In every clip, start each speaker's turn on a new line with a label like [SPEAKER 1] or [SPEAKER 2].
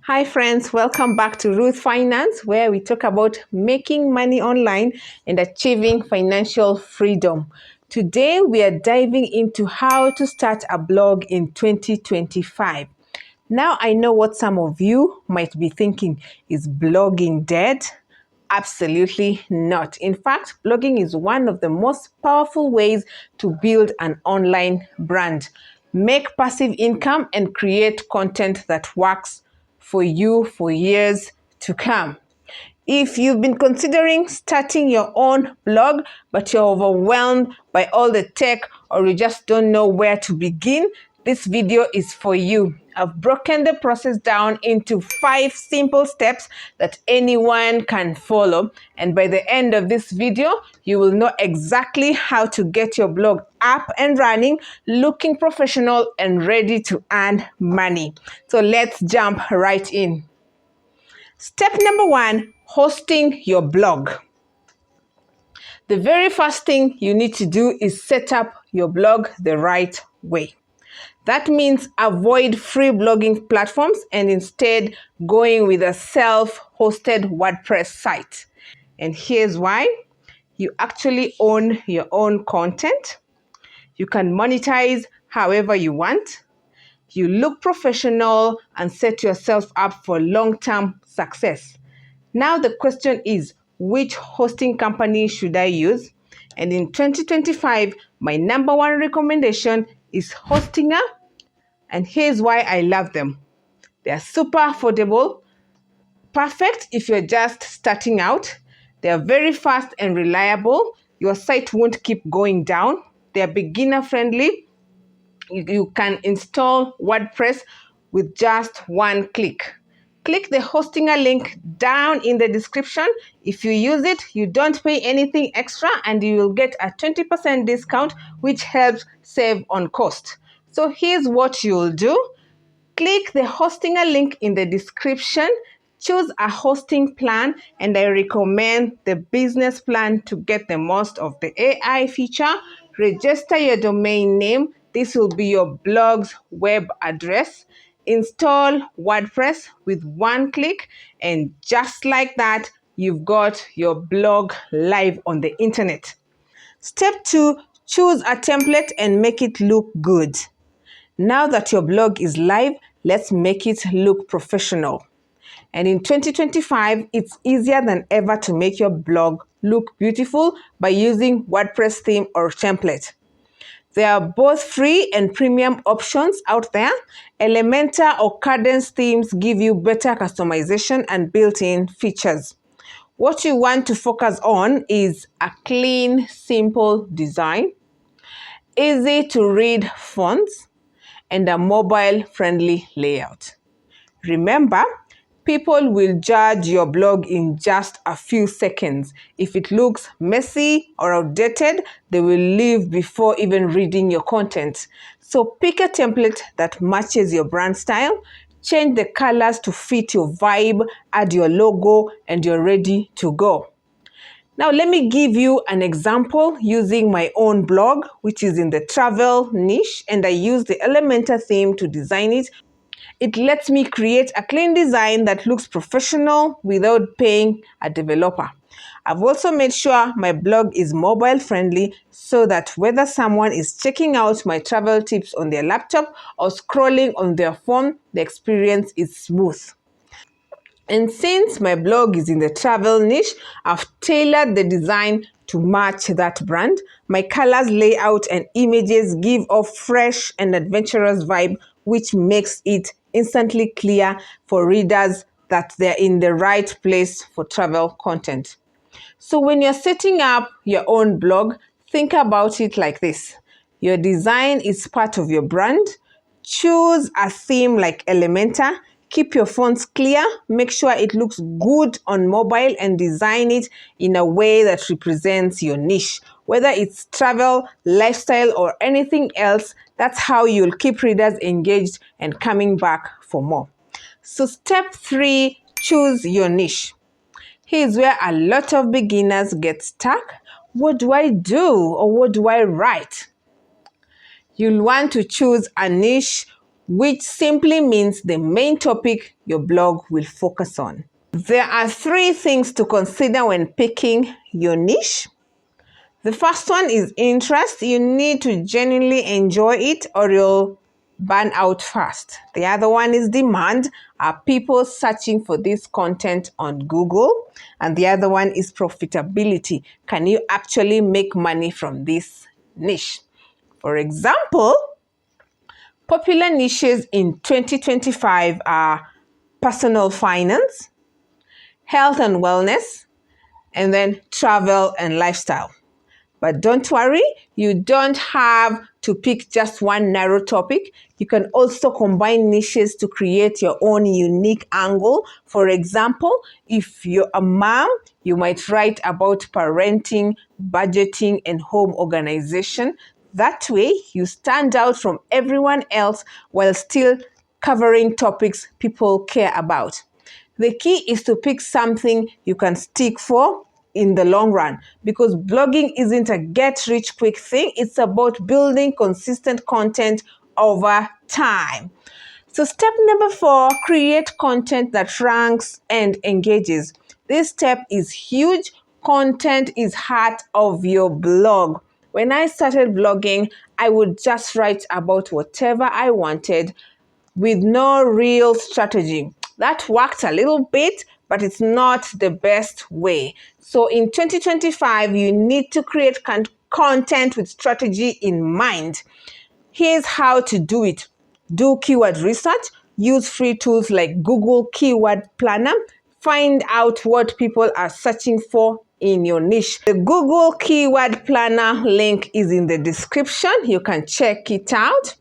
[SPEAKER 1] Hi friends, welcome back to Ruth Finance, where we talk about making money online and achieving financial freedom. Today we are diving into how to start a blog in 2025. Now I know what some of you might be thinking, is blogging dead? Absolutely not. In fact, blogging is one of the most powerful ways to build an online brand, make passive income, and create content that works for you for years to come. If you've been considering starting your own blog, but you're overwhelmed by all the tech or you just don't know where to begin, this video is for you. I've broken the process down into 5 simple steps that anyone can follow. And by the end of this video, you will know exactly how to get your blog up and running, looking professional and ready to earn money. So let's jump right in. Step number 1, hosting your blog. The very first thing you need to do is set up your blog the right way. That means avoid free blogging platforms and instead going with a self-hosted WordPress site. And here's why. You actually own your own content. You can monetize however you want. You look professional and set yourself up for long-term success. Now the question is, which hosting company should I use? And in 2025, my number 1 recommendation is Hostinger. And here's why I love them. They are super affordable, perfect if you're just starting out. They are very fast and reliable. Your site won't keep going down. They are beginner friendly. You can install WordPress with just 1 click. Click the Hostinger link down in the description. If you use it, you don't pay anything extra and you will get a 20% discount, which helps save on cost. So here's what you'll do. Click the Hostinger link in the description. Choose a hosting plan, and I recommend the business plan to get the most of the AI feature. Register your domain name. This will be your blog's web address. Install WordPress with 1 click, and just like that, you've got your blog live on the internet. Step 2, choose a template and make it look good. Now that your blog is live, let's make it look professional. And in 2025, it's easier than ever to make your blog look beautiful by using WordPress theme or template. There are both free and premium options out there. Elementor or Cadence themes give you better customization and built-in features. What you want to focus on is a clean, simple design, easy to read fonts, and a mobile-friendly layout. Remember, people will judge your blog in just a few seconds. If it looks messy or outdated, they will leave before even reading your content. So pick a template that matches your brand style, change the colors to fit your vibe, add your logo, and you're ready to go. Now, let me give you an example using my own blog, which is in the travel niche, and I use the Elementor theme to design it. It lets me create a clean design that looks professional without paying a developer. I've also made sure my blog is mobile friendly so that whether someone is checking out my travel tips on their laptop or scrolling on their phone, the experience is smooth. And since my blog is in the travel niche, I've tailored the design to match that brand. My colors, layout, and images give off fresh and adventurous vibe, which makes it instantly clear for readers that they're in the right place for travel content. So when you're setting up your own blog, think about it like this. Your design is part of your brand. Choose a theme like Elementor. Keep your fonts clear. Make sure it looks good on mobile and design it in a way that represents your niche. Whether it's travel, lifestyle, or anything else, that's how you'll keep readers engaged and coming back for more. So step 3, choose your niche. Here's where a lot of beginners get stuck. What do I do, or what do I write? You'll want to choose a niche which simply means the main topic your blog will focus on. There are 3 things to consider when picking your niche. The first one is interest. You need to genuinely enjoy it or you'll burn out fast. The other one is demand. Are people searching for this content on Google? And the other one is profitability. Can you actually make money from this niche? For example, popular niches in 2025 are personal finance, health and wellness, and then travel and lifestyle. But don't worry, you don't have to pick just one narrow topic. You can also combine niches to create your own unique angle. For example, if you're a mom, you might write about parenting, budgeting, and home organization. That way, you stand out from everyone else while still covering topics people care about. The key is to pick something you can stick for in the long run, because blogging isn't a get-rich-quick thing. It's about building consistent content over time. So step number 4, create content that ranks and engages. This step is huge. Content is heart of your blog. When I started blogging, I would just write about whatever I wanted with no real strategy. That worked a little bit, but it's not the best way. So in 2025, you need to create content with strategy in mind. Here's how to do it. Do keyword research. Use free tools like Google Keyword Planner. Find out what people are searching for in your niche. The Google Keyword Planner link is in the description. You can check it out.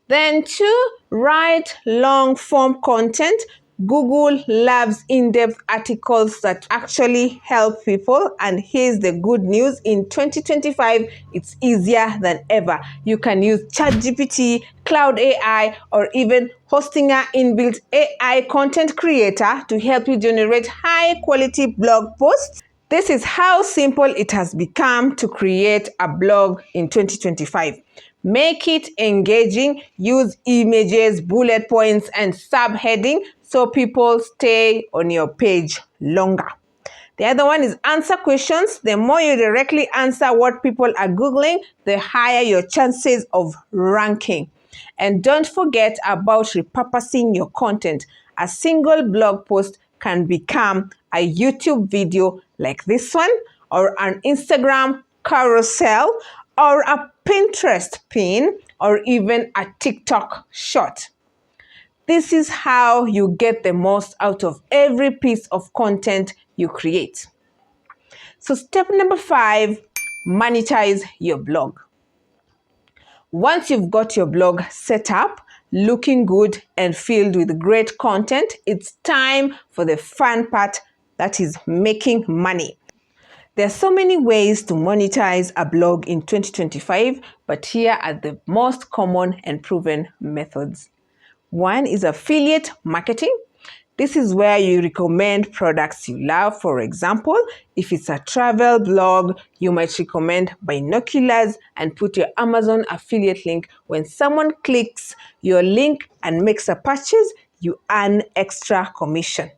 [SPEAKER 1] Then 2, write long form content. Google loves in-depth articles that actually help people. And here's the good news. In 2025, it's easier than ever. You can use ChatGPT, Cloud AI, or even Hostinger inbuilt AI content creator to help you generate high-quality blog posts. This is how simple it has become to create a blog in 2025. Make it engaging. Use images, bullet points, and subheading so people stay on your page longer. The other one is answer questions. The more you directly answer what people are Googling, the higher your chances of ranking. And don't forget about repurposing your content. A single blog post can become a YouTube video like this one, or an Instagram carousel, or a Pinterest pin, or even a TikTok short. This is how you get the most out of every piece of content you create. So step number 5, monetize your blog. Once you've got your blog set up, looking good and filled with great content, it's time for the fun part, that is making money. There are so many ways to monetize a blog in 2025, but here are the most common and proven methods. 1 is affiliate marketing. This is where you recommend products you love. For example, if it's a travel blog, you might recommend binoculars and put your Amazon affiliate link. When someone clicks your link and makes a purchase, you earn extra commission.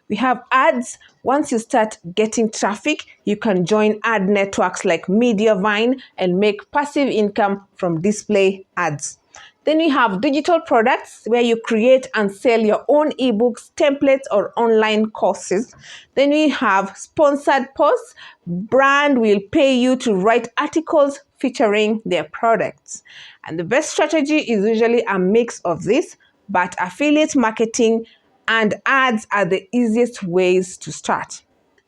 [SPEAKER 1] We have ads. Once you start getting traffic, you can join ad networks like Mediavine and make passive income from display ads. Then we have digital products, where you create and sell your own ebooks, templates, or online courses. Then we have sponsored posts. Brand will pay you to write articles featuring their products. And the best strategy is usually a mix of this, but affiliate marketing and ads are the easiest ways to start.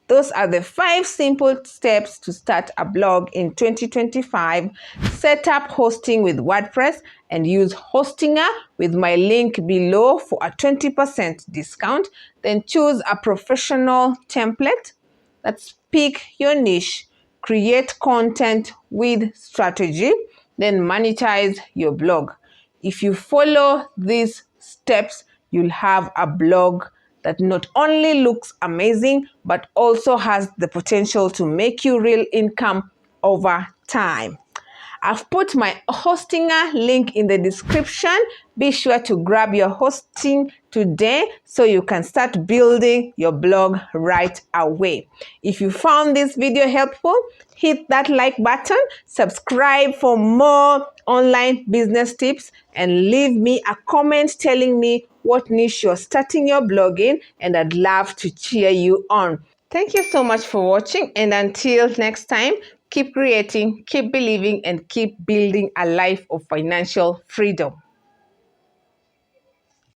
[SPEAKER 1] Those are the 5 simple steps to start a blog in 2025. Set up hosting with WordPress and use Hostinger with my link below for a 20% discount. Then choose a professional template. Let's pick your niche. Create content with strategy. Then monetize your blog. If you follow these steps, you'll have a blog that not only looks amazing, but also has the potential to make you real income over time. I've put my Hostinger link in the description. Be sure to grab your hosting today so you can start building your blog right away. If you found this video helpful, hit that like button, subscribe for more online business tips, and leave me a comment telling me what niche you're starting your blog in, and I'd love to cheer you on. Thank you so much for watching, and until next time, keep creating, keep believing, and keep building a life of financial freedom.